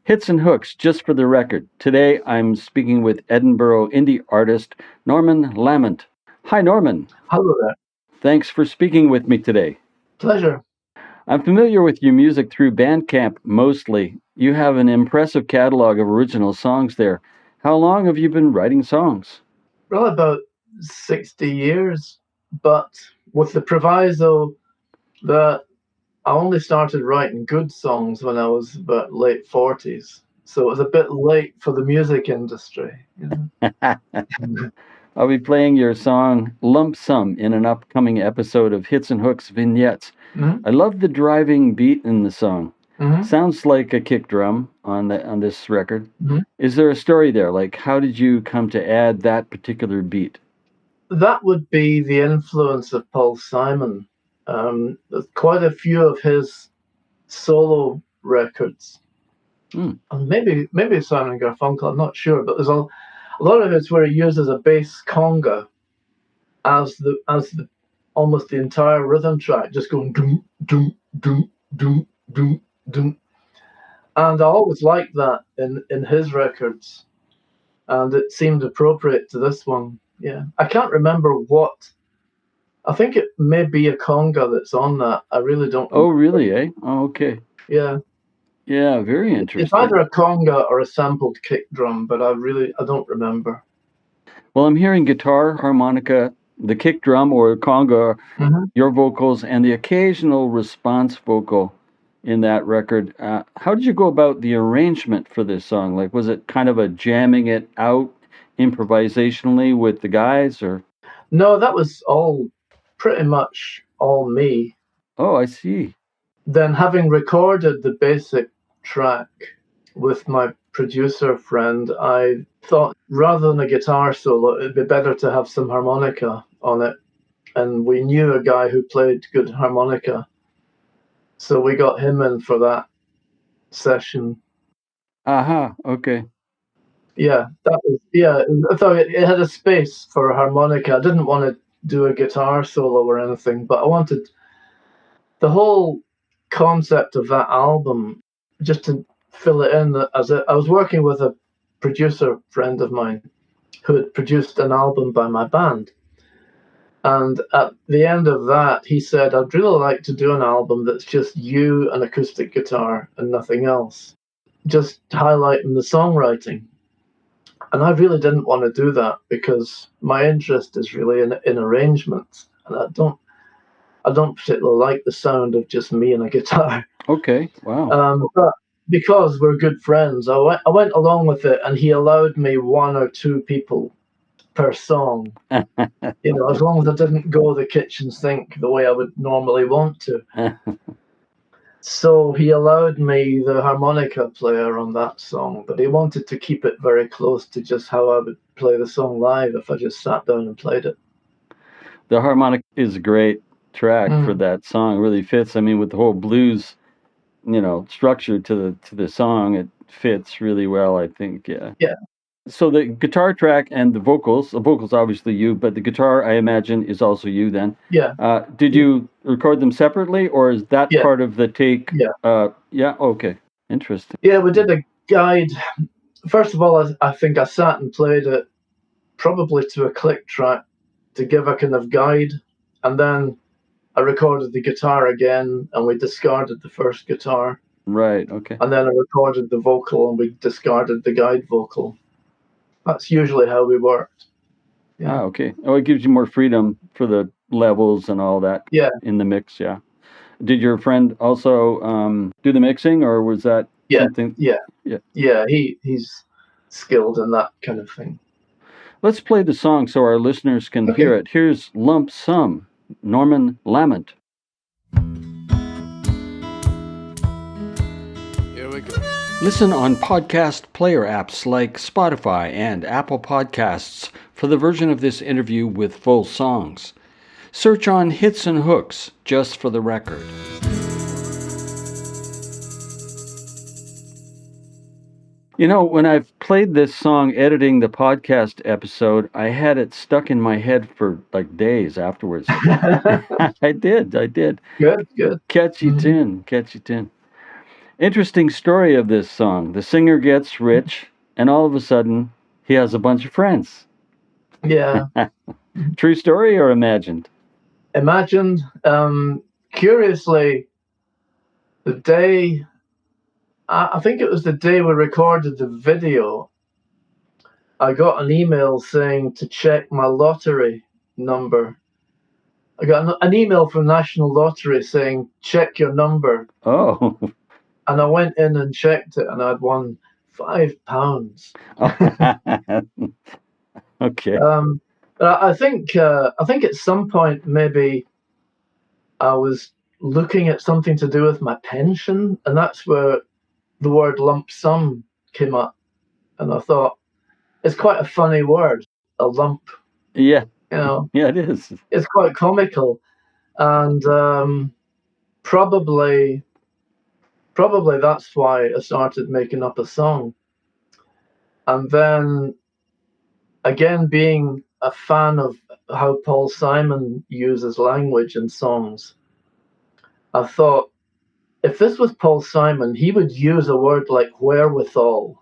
Hits and Hooks, just for the record. Today I'm speaking with Edinburgh Indie artist Norman Lamont. Hi, Norman. Hello there. Thanks for speaking with me today. Pleasure. I'm familiar with your music through Bandcamp mostly. You have an impressive catalog of original songs there. How long have you been writing songs? Well, about 60 years, but with the proviso that I only started writing good songs when I was about late 40s. So it was a bit late for the music industry. I'll be playing your song Lump Sum in an upcoming episode of Hits and Hooks Vignettes. Mm-hmm. I love the driving beat in the song. Mm-hmm. Sounds like a kick drum on this record. Mm-hmm. Is there a story there? Like, how did you come to add that particular beat? That would be the influence of Paul Simon. There's quite a few of his solo records. And maybe Simon Garfunkel, I'm not sure, but there's a lot of it's where he uses a bass conga as the almost the entire rhythm track, just going doom doom doom doom doom doom. And I always liked that in his records, and it seemed appropriate to this one. Yeah, I can't remember what. I think it may be a conga that's on that. I really don't. Oh, really? Eh? Oh, okay. Yeah. Yeah, very interesting. It's either a conga or a sampled kick drum, but I don't remember. Well, I'm hearing guitar, harmonica, the kick drum or conga, your vocals, and the occasional response vocal in that record. How did you go about the arrangement for this song? Like, was it kind of a jamming it out improvisationally with the guys, or? No, that was all pretty much all me. Oh, I see. Then, having recorded the basic track with my producer friend, I thought rather than a guitar solo, it'd be better to have some harmonica on it. And we knew a guy who played good harmonica. So we got him in for that session. Aha, okay. Yeah, I thought it had a space for a harmonica. I didn't want to do a guitar solo or anything, but I wanted the whole concept of that album just to fill it in. I was working with a producer friend of mine who had produced an album by my band. And at the end of that, he said, I'd really like to do an album that's just you, an acoustic guitar, and nothing else, just highlighting the songwriting. And I really didn't want to do that because my interest is really in arrangements. And I don't particularly like the sound of just me and a guitar. Okay, wow. But because we're good friends, I went along with it, and he allowed me one or two people per song. As long as I didn't go the kitchen sink the way I would normally want to. So he allowed me the harmonica player on that song, but he wanted to keep it very close to just how I would play the song live if I just sat down and played it. The harmonica is a great track for that song. It really fits. I mean, with the whole blues, structure to the song, it fits really well, I think. Yeah. Yeah. So the guitar track and the vocals obviously you, but the guitar, I imagine, is also you then. Yeah. Did you record them separately, or is that part of the take? Yeah. Yeah, okay. Interesting. Yeah, we did a guide. First of all, I think I sat and played it probably to a click track to give a kind of guide. And then I recorded the guitar again, and we discarded the first guitar. Right, okay. And then I recorded the vocal, and we discarded the guide vocal. That's usually how we worked. Yeah. Okay. Oh, it gives you more freedom for the levels and all that. Yeah. In the mix, yeah. Did your friend also do the mixing, or was that something? Yeah. He's skilled in that kind of thing. Let's play the song so our listeners can hear it. Here's Lump Sum, Norman Lamont. Here we go. Listen on podcast player apps like Spotify and Apple Podcasts for the version of this interview with full songs. Search on Hits and Hooks, just for the record. When I've played this song editing the podcast episode, I had it stuck in my head for like days afterwards. I did. Good. Catchy tune. Interesting story of this song. The singer gets rich, and all of a sudden, he has a bunch of friends. Yeah. True story or imagined? Imagined. Curiously, the day, I think it was the day we recorded the video, I got an email saying to check my lottery number. I got an email from National Lottery saying, check your number. Oh. And I went in and checked it, and I'd won £5. Okay. But I think at some point maybe I was looking at something to do with my pension, and that's where the word lump sum came up. And I thought, it's quite a funny word, a lump. Yeah. You know, Yeah, it is. It's quite comical, and probably that's why I started making up a song. And then again, being a fan of how Paul Simon uses language in songs, I thought if this was Paul Simon, he would use a word like wherewithal.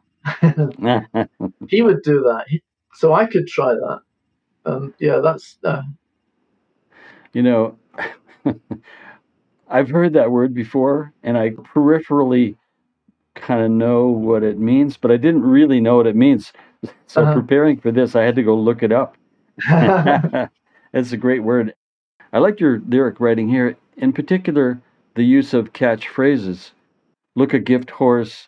He would do that. So I could try that. Yeah, that's. You know, I've heard that word before, and I peripherally kind of know what it means, but I didn't really know what it means. So preparing for this, I had to go look it up. It's a great word. I like your lyric writing here, in particular, the use of catchphrases. Look a gift horse,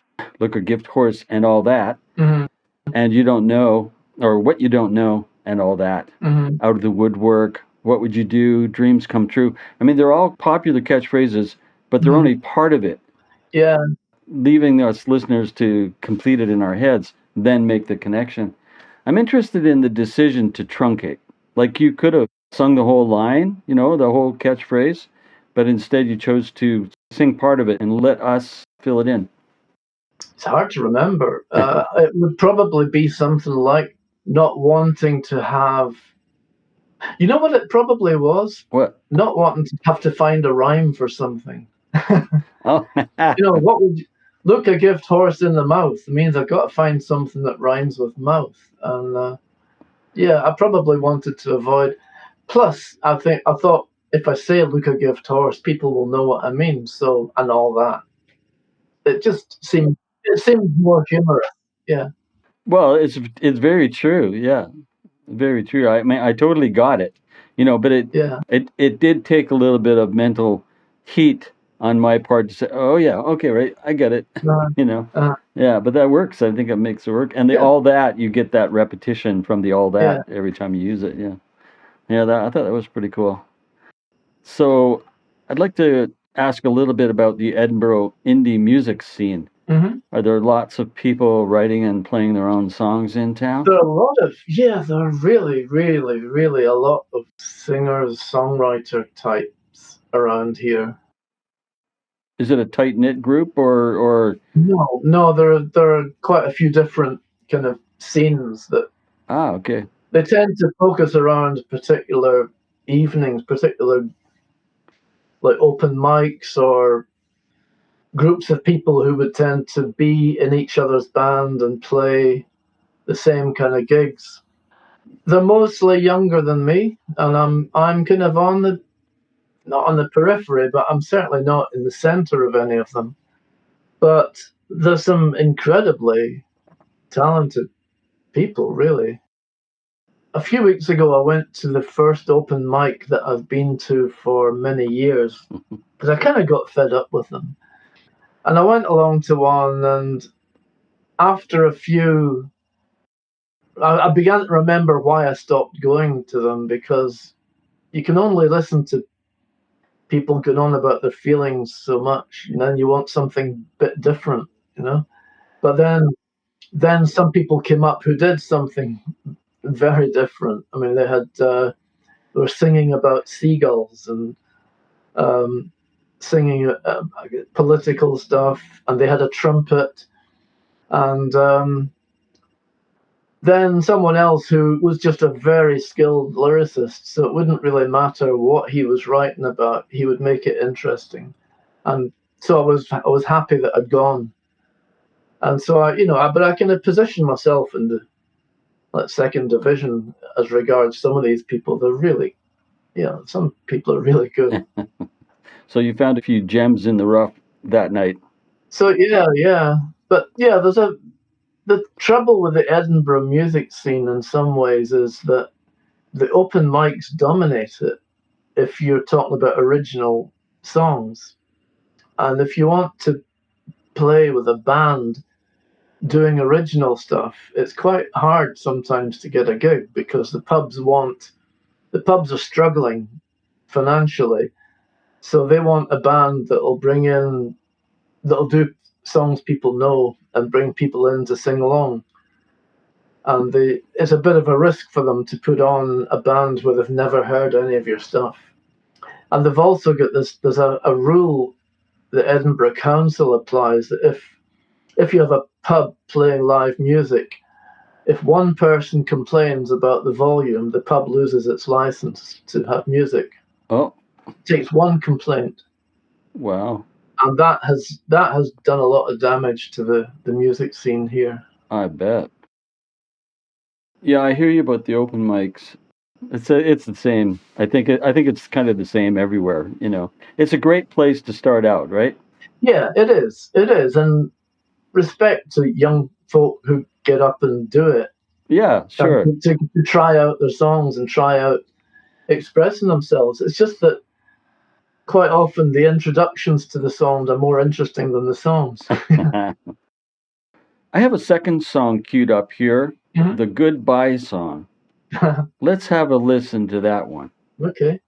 and all that. Mm-hmm. And you don't know, or what you don't know, and all that. Mm-hmm. Out of the woodwork, what would you do? Dreams come true. I mean, they're all popular catchphrases, but they're only part of it. Yeah. Leaving us listeners to complete it in our heads, then make the connection. I'm interested in the decision to truncate. Like you could have sung the whole line, the whole catchphrase, but instead you chose to sing part of it and let us fill it in. It's hard to remember. It would probably be something like not wanting to have. You know what it probably was? What? Not wanting to have to find a rhyme for something. Oh. What would you, look a gift horse in the mouth? It means I've got to find something that rhymes with mouth. And yeah, I probably wanted to avoid. Plus, I thought if I say look a gift horse, people will know what I mean. So, and all that. It seemed more humorous. Yeah. Well, it's very true. Yeah, very true. I mean, I totally got it. But it did take a little bit of mental heat on my part to say, oh yeah, okay, right, I get it. Yeah, but that works. I think it makes it work. And all that, you get that repetition from the all that every time you use it. Yeah, yeah. I thought that was pretty cool. So, I'd like to ask a little bit about the Edinburgh indie music scene. Mm-hmm. Are there lots of people writing and playing their own songs in town? There are really, really, really a lot of singers, songwriter types around here. Is it a tight knit group or? No, there are quite a few different kind of scenes that. Okay. They tend to focus around particular evenings, particular like open mics or groups of people who would tend to be in each other's band and play the same kind of gigs. They're mostly younger than me, and I'm kind of not on the periphery, but I'm certainly not in the center of any of them. But there's some incredibly talented people, really. A few weeks ago, I went to the first open mic that I've been to for many years because I kind of got fed up with them. And I went along to one, and after a few, I began to remember why I stopped going to them, because you can only listen to people going on about their feelings so much, and then you want something a bit different, But then some people came up who did something very different. I mean, they were singing about seagulls and singing political stuff, and they had a trumpet, and then someone else who was just a very skilled lyricist, so it wouldn't really matter what he was writing about, he would make it interesting. And So I was happy that I'd gone. And so but I kind of positioned myself in the second division as regards some of these people. They're really, some people are really good. So you found a few gems in the rough that night. So yeah. But yeah, the trouble with the Edinburgh music scene in some ways is that the open mics dominate it if you're talking about original songs. And if you want to play with a band doing original stuff, it's quite hard sometimes to get a gig because the pubs are struggling financially. So they want a band that'll do songs people know and bring people in to sing along. And it's a bit of a risk for them to put on a band where they've never heard any of your stuff. And they've also got there's a rule the Edinburgh Council applies that if you have a pub playing live music, if one person complains about the volume, the pub loses its license to have music. Oh. It takes one complaint. Wow. And that has done a lot of damage to the music scene here. I bet. Yeah, I hear you about the open mics. It's the same. I think it's kind of the same everywhere. It's a great place to start out, right? Yeah, it is. It is, and respect to young folk who get up and do it. Yeah, sure. To try out their songs and try out expressing themselves. It's just that quite often the introductions to the songs are more interesting than the songs. I have a second song queued up here, the Goodbye song. Let's have a listen to that one. Okay.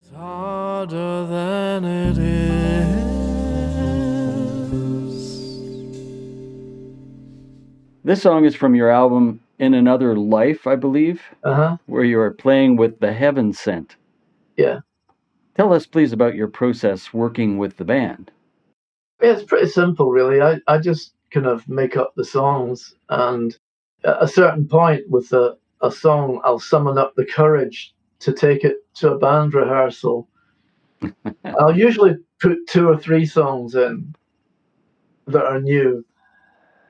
It's harder than it is. This song is from your album In Another Life, I believe, where you are playing with the Heaven Sent. Yeah. Tell us, please, about your process working with the band. Yeah, it's pretty simple, really. I just kind of make up the songs, and at a certain point with a song, I'll summon up the courage to take it to a band rehearsal. I'll usually put 2 or 3 songs in that are new,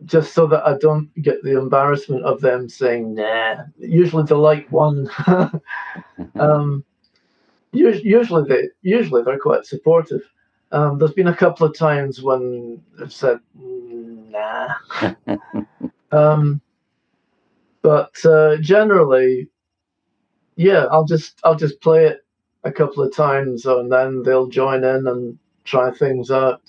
just so that I don't get the embarrassment of them saying, nah. Usually they like one. Usually they're quite supportive. There's been a couple of times when they've said, nah. But generally, yeah, I'll just play it a couple of times, and then they'll join in and try things out.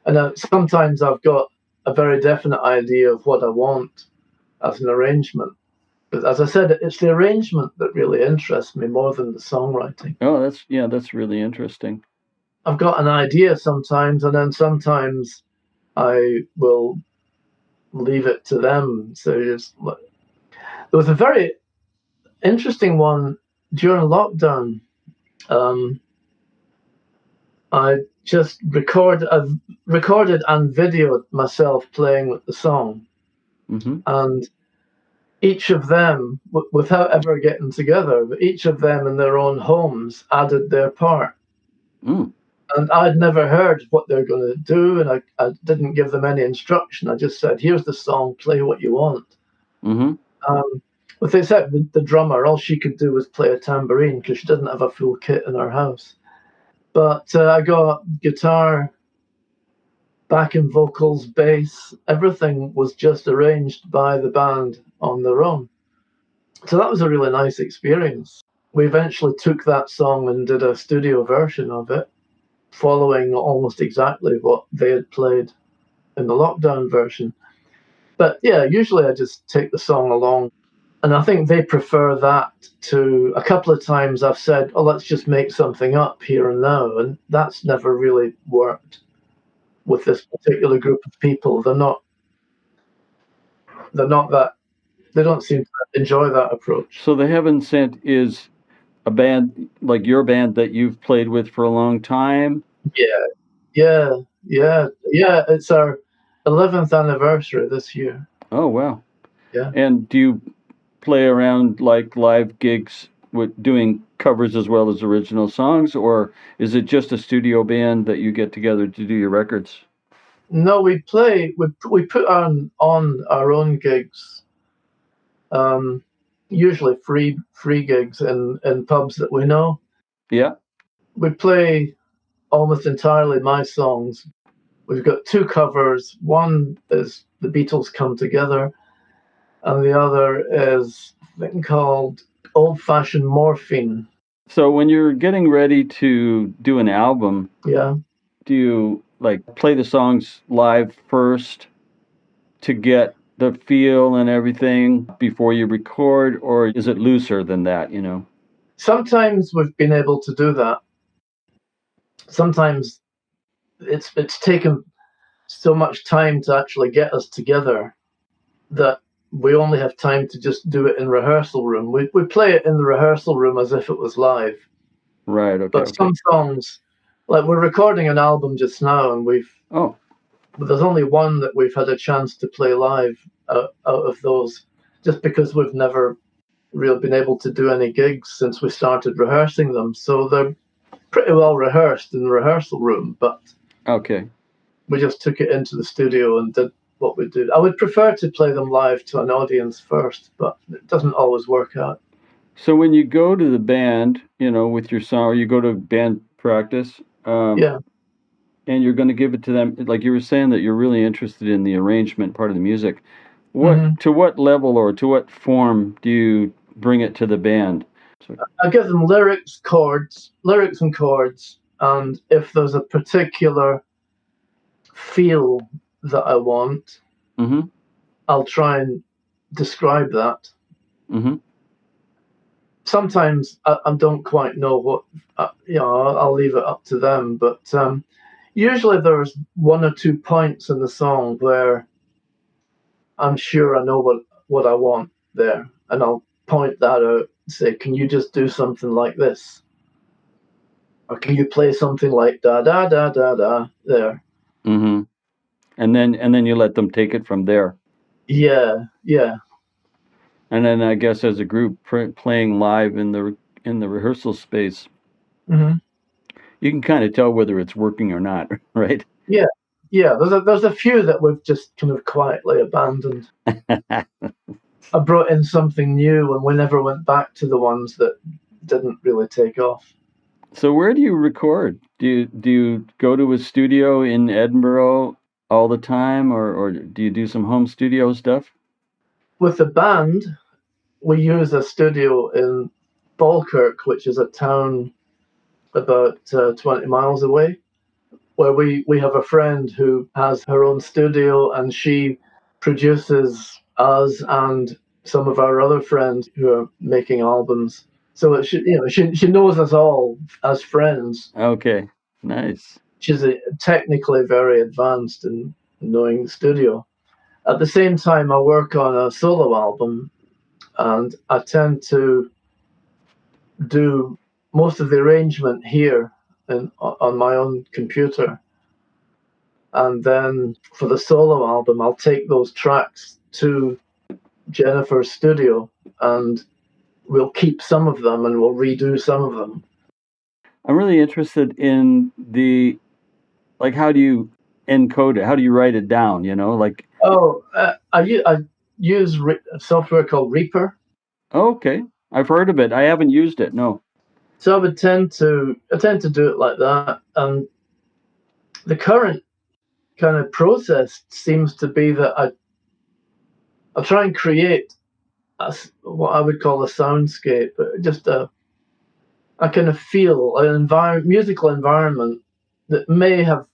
And sometimes I've got a very definite idea of what I want as an arrangement. But as I said, it's the arrangement that really interests me more than the songwriting. Oh, that's really interesting. I've got an idea sometimes, and then sometimes I will leave it to them. So there was a very interesting one during lockdown. I just recorded and videoed myself playing with the song, and each of them, without ever getting together, but each of them in their own homes added their part. And I'd never heard what they're going to do, and I didn't give them any instruction. I just said, here's the song, play what you want. With the exception of the drummer, all she could do was play a tambourine because she didn't have a full kit in her house. But I got guitar, backing vocals, bass, everything was just arranged by the band on their own. So that was a really nice experience. We eventually took that song and did a studio version of it, following almost exactly what they had played in the lockdown version. But yeah, usually I just take the song along. And I think they prefer that to a couple of times I've said, oh, let's just make something up here and now. And that's never really worked with this particular group of people. They don't seem to enjoy that approach. So the Heaven Sent is a band like your band that you've played with for a long time? Yeah. It's our 11th anniversary this year. Oh, wow. Yeah. And do you play around like live gigs with doing covers as well as original songs, or is it just a studio band that you get together to do your records? No, we play. We put on our own gigs. Usually free gigs in pubs that we know. Yeah. We play almost entirely my songs. We've got two covers. One is the Beatles Come Together, and the other is a thing called Old Fashioned Morphine. So when you're getting ready to do an album, Yeah. do you like play the songs live first to get the feel and everything before you record, or is it looser than that, you know? Sometimes we've been able to do that. Sometimes it's taken so much time to actually get us together that we only have time to just do it in rehearsal room. We play it in the rehearsal room as if it was live. Right, okay. But some songs, like we're recording an album just now, and there's only one that we've had a chance to play live out of those, just because we've never really been able to do any gigs since we started rehearsing them. So they're pretty well rehearsed in the rehearsal room, but Okay. we just took it into the studio and did what we did. I would prefer to play them live to an audience first, but it doesn't always work out. So when you go to the band, you know, with your song, or you go to band practice, Yeah. and you're going to give it to them, like you were saying that you're really interested in the arrangement part of the music. To what level or to what form do you bring it to the band? I give them lyrics and chords, and if there's a particular feel that I want, I'll try and describe that. Sometimes I don't quite know what, I'll leave it up to them, but usually there's one or 2 points in the song where I'm sure I know what I want there, and I'll point that out and say, can you just do something like this? Or can you play something like da da da da da there? And then you let them take it from there. Yeah. And then I guess as a group playing live in the rehearsal space, you can kind of tell whether it's working or not, right? Yeah. There's a few that we've just kind of quietly abandoned. I brought in something new, and we never went back to the ones that didn't really take off. So where do you record? Do you go to a studio in Edinburgh all the time, or do you do some home studio stuff? With the band, we use a studio in Falkirk, which is a town about 20 miles away, where we have a friend who has her own studio, and she produces us and some of our other friends who are making albums. So she knows us all as friends. Okay, nice. She's technically very advanced in knowing the studio. At the same time, I work on a solo album, and I tend to do most of the arrangement here on my own computer. And then for the solo album, I'll take those tracks to Jennifer's studio, and we'll keep some of them and we'll redo some of them. I'm really interested in how do you encode it? How do you write it down? You know, like. I use a software called Reaper. Okay, I've heard of it. I haven't used it. No. So I tend to do it like that, and the current kind of process seems to be that I try and create what I would call a soundscape, just a kind of feel, an musical environment that may have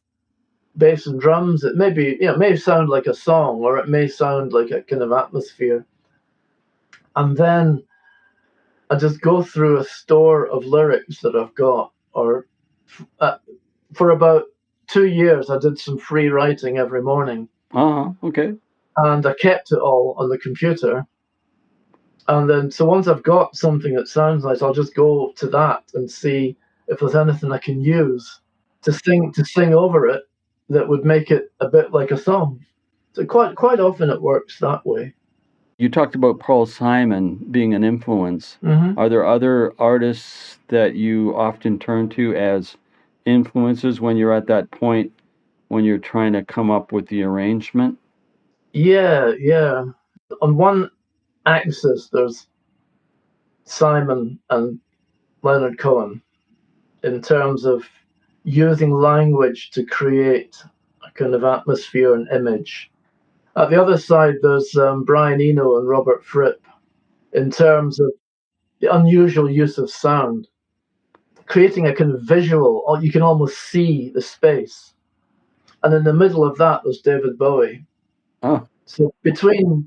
bass and drums. It may be, it may sound like a song, or it may sound like a kind of atmosphere. And then I just go through a store of lyrics that I've got, or for about 2 years, I did some free writing every morning. Okay. And I kept it all on the computer. And then, so once I've got something that sounds nice, I'll just go to that and see if there's anything I can use to sing over it that would make it a bit like a song. So quite often it works that way. You talked about Paul Simon being an influence. Mm-hmm. Are there other artists that you often turn to as influences when you're at that point when you're trying to come up with the arrangement? Yeah, yeah. On one axis, there's Simon and Leonard Cohen in terms of using language to create a kind of atmosphere and image. At the other side, there's Brian Eno and Robert Fripp in terms of the unusual use of sound, creating a kind of visual, or you can almost see the space. And in the middle of that, there's David Bowie. Oh, So between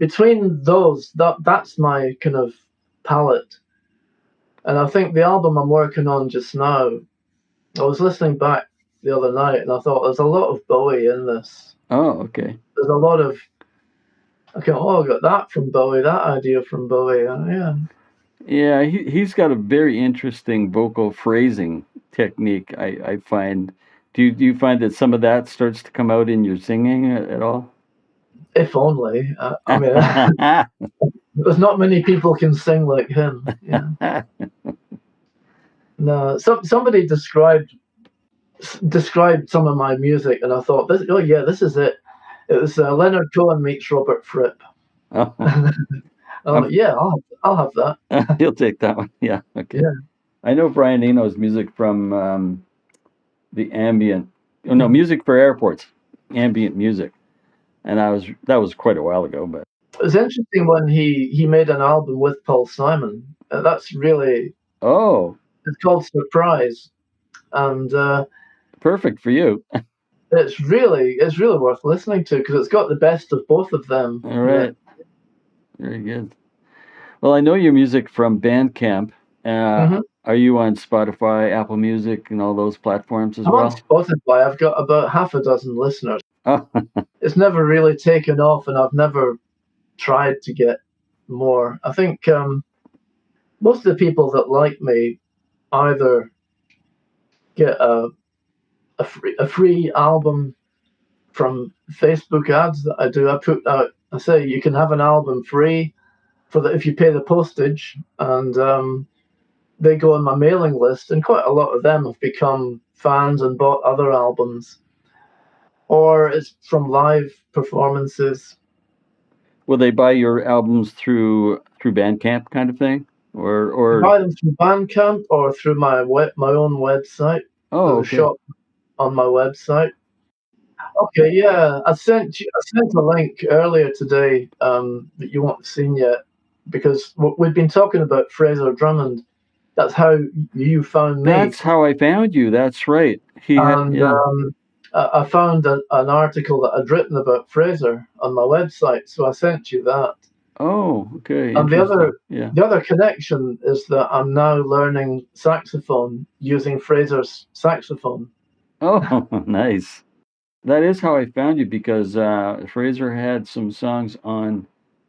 those, that's my kind of palette. And I think the album I'm working on just now, I was listening back the other night and I thought there's a lot of Bowie in this. okay. There's a lot of, okay, I got that from Bowie, that idea from Bowie. Yeah. Yeah, he's got a very interesting vocal phrasing technique, I find. Do you find that some of that starts to come out in your singing at all? If only. I mean, there's not many people can sing like him. Yeah. No, somebody described some of my music, and I thought, this is it. It was Leonard Cohen meets Robert Fripp. Oh, Yeah, I'll have that. you'll take that one. Yeah, okay. Yeah. I know Brian Eno's music from the ambient, music for airports, ambient music, and that was quite a while ago. But It was interesting when he made an album with Paul Simon. That's really it's called Surprise, and perfect for you. it's really worth listening to because it's got the best of both of them. All right, very good. Well, I know your music from Bandcamp. Are you on Spotify, Apple Music, and all those platforms as I'm well? on Spotify. I've got about half a dozen listeners. Oh. It's never really taken off, and I've never tried to get more. I think most of the people that like me either get a free album from Facebook ads that I do. I put out. I say you can have an album free if you pay the postage, and they go on my mailing list, and quite a lot of them have become fans and bought other albums. Or it's from live performances. Will they buy your albums through Bandcamp kind of thing, or buy them through Bandcamp or through my own website? Oh, There's a shop on my website. Okay, yeah, I sent a link earlier today that you won't have seen yet because we've been talking about Fraser Drummond. That's how you found me. That's how I found you. That's right. I found an article that I'd written about Fraser on my website, so I sent you that. Oh, okay. And the other connection is that I'm now learning saxophone using Fraser's saxophone. Oh, nice. That is how I found you because Fraser had some songs on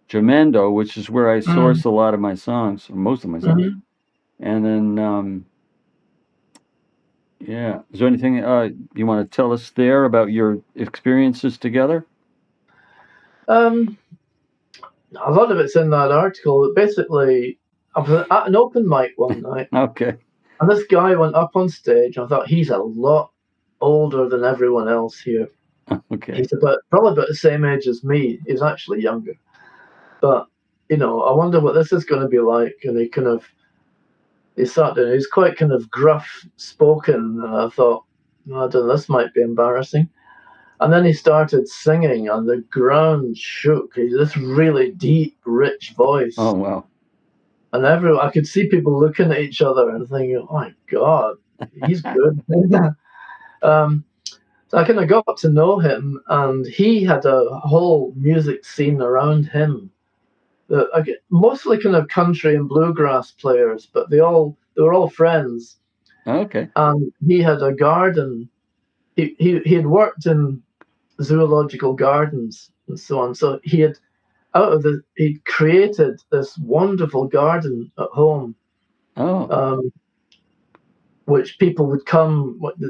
Jamendo, which is where I source a lot of my songs, or most of my songs. And then, is there anything you want to tell us there about your experiences together? A lot of it's in that article. Basically, I was at an open mic one night. Okay. And this guy went up on stage. I thought, he's a lot older than everyone else here. Okay. He's probably about the same age as me. He's actually younger. But, I wonder what this is going to be like. And he sat there. He's quite kind of gruff spoken. And I thought, I don't know, this might be embarrassing. And then he started singing, and the ground shook. He's this really deep, rich voice. Oh, wow. And I could see people looking at each other and thinking, oh my God, he's good. So I kind of got to know him, and he had a whole music scene around him. Mostly kind of country and bluegrass players, but they were all friends. Okay. And he had a garden. He had worked in zoological gardens and so on. So he'd created this wonderful garden at home. Which people would come, they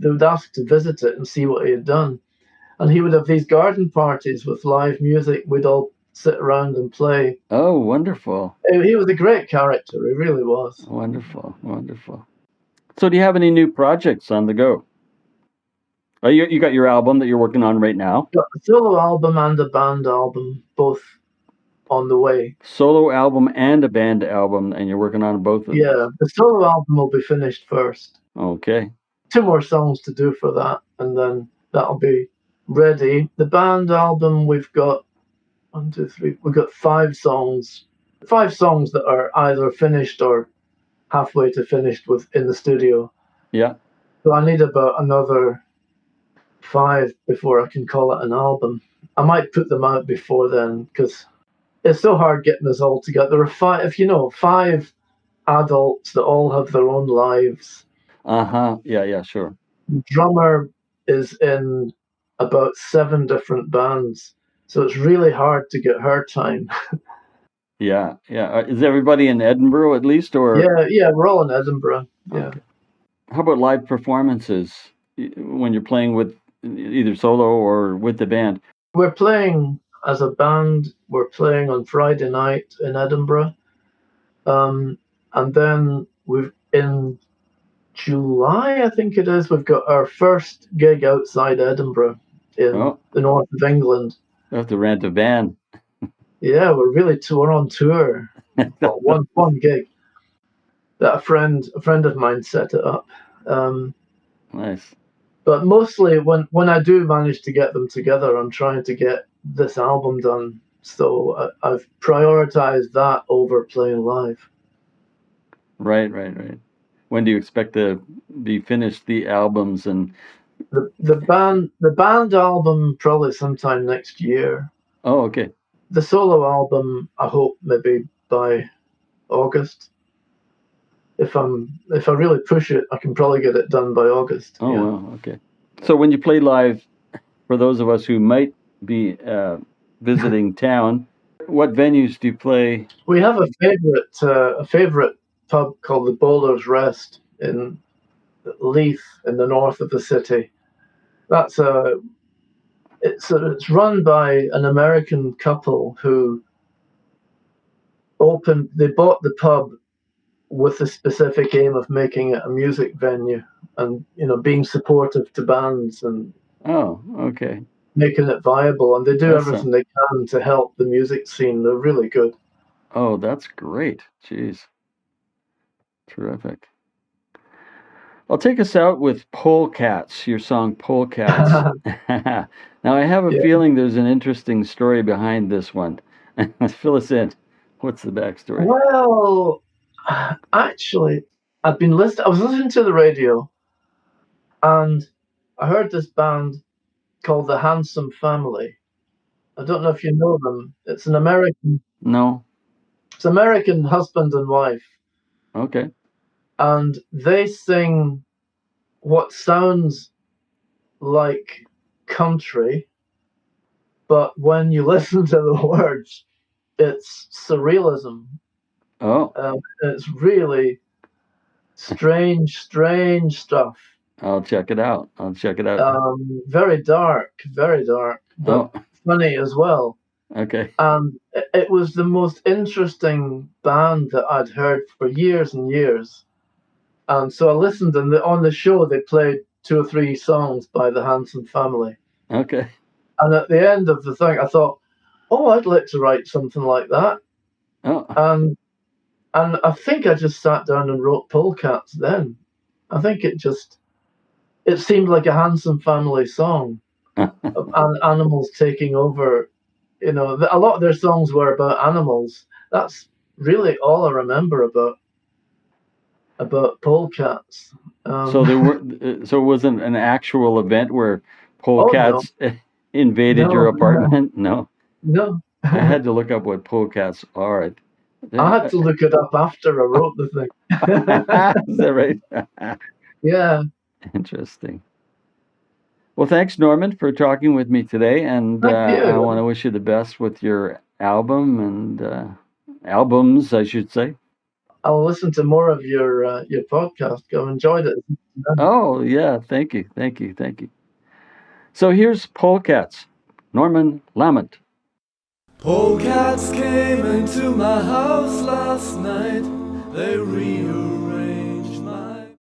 would ask to visit it and see what he had done. And he would have these garden parties with live music. We'd all sit around and play. Oh, wonderful. He was a great character. He really was. Wonderful, wonderful. So do you have any new projects on the go? Oh, you got your album that you're working on right now? Got a solo album and a band album, both on the way. Solo album and a band album, and you're working on both of them? Yeah, the solo album will be finished first. Okay. 2 more songs to do for that, and then that'll be ready. The band album, we've got 1, 2, 3. We've got 5 songs. 5 songs that are either finished or halfway to finished in the studio. Yeah. So I need about another 5 before I can call it an album. I might put them out before then because it's so hard getting us all together. There are 5 adults that all have their own lives. Yeah, sure. The drummer is in about 7 different bands, so it's really hard to get her time. Yeah. Is everybody in Edinburgh at least, or? Yeah, we're all in Edinburgh. Yeah. Okay. How about live performances when you're playing with either solo or with the band? We're playing as a band. We're playing on Friday night in Edinburgh, and then in July, I think it is, we've got our first gig outside Edinburgh in the north of England. You have to rent a van. Yeah, we're on tour. Well, one gig that a friend of mine set it up. Nice. But mostly when I do manage to get them together, I'm trying to get this album done. So I've prioritized that over playing live. Right. When do you expect to be finished the albums and the band album probably sometime next year. Oh, okay. The solo album, I hope maybe by August. If I really push it, I can probably get it done by August. Oh, yeah. Wow, okay. So when you play live, for those of us who might be visiting town, what venues do you play? We have a favorite pub called the Bowler's Rest in Leith, in the north of the city. It's run by an American couple who bought the pub with the specific aim of making it a music venue and, being supportive to bands and making it viable. And they do everything they can to help the music scene. They're really good. Oh, that's great. Jeez. Terrific. I'll take us out with Polecats, your song Polecats. Now, I have a feeling there's an interesting story behind this one. Fill us in. What's the backstory? Well, actually, I was listening to the radio, and I heard this band called the Handsome Family. I don't know if you know them. It's an American... No. It's American husband and wife. Okay. And they sing what sounds like country, but when you listen to the words, it's surrealism. Oh. It's really strange stuff. I'll check it out. Very dark, but funny as well. Okay. It was the most interesting band that I'd heard for years and years. And so I listened, and on the show they played 2 or 3 songs by the Handsome Family. Okay. And at the end of the thing, I thought, I'd like to write something like that. Oh. And I think I just sat down and wrote Polecats then. I think it seemed like a Handsome Family song. And animals taking over. A lot of their songs were about animals. That's really all I remember about Polecats. So it wasn't an actual event where Polecats invaded your apartment? No. I had to look up what Polecats are. I had to look it up after I wrote the thing. Is that right? Yeah. Interesting. Well, thanks, Norman, for talking with me today, and I want to wish you the best with your album and albums, I should say. I'll listen to more of your podcast. I've enjoyed it. Oh, yeah. Thank you. So here's Polecats, Norman Lamont. Polecats came into my house last night. They rearranged